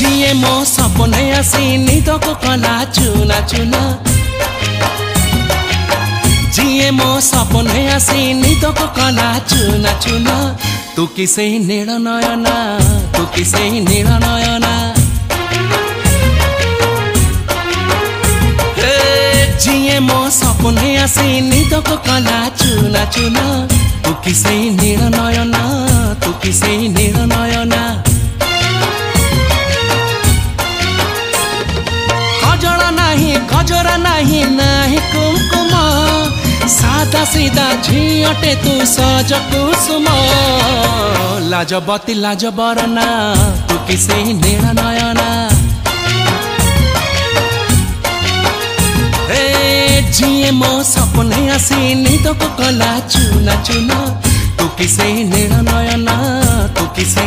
जिए मो सपने आसी निद को कला चुना चुना जिए मो सपने आसी निद को कला चुना चुना तू किसे नील नयना तू किसे नील नयना जिए मो सपने आसी निद को कला चुना चुना तू किसे नील नयना तू किसे नील नयना गजरा नहीं नहीं कुमकुम सादा सीधा झीटे तू सज कुसुम लाजबती लाज बरना तू किसे नील नयना जिए मो सपने आसी निद को कला चुना चुना तू किसे नील नयना तू किसे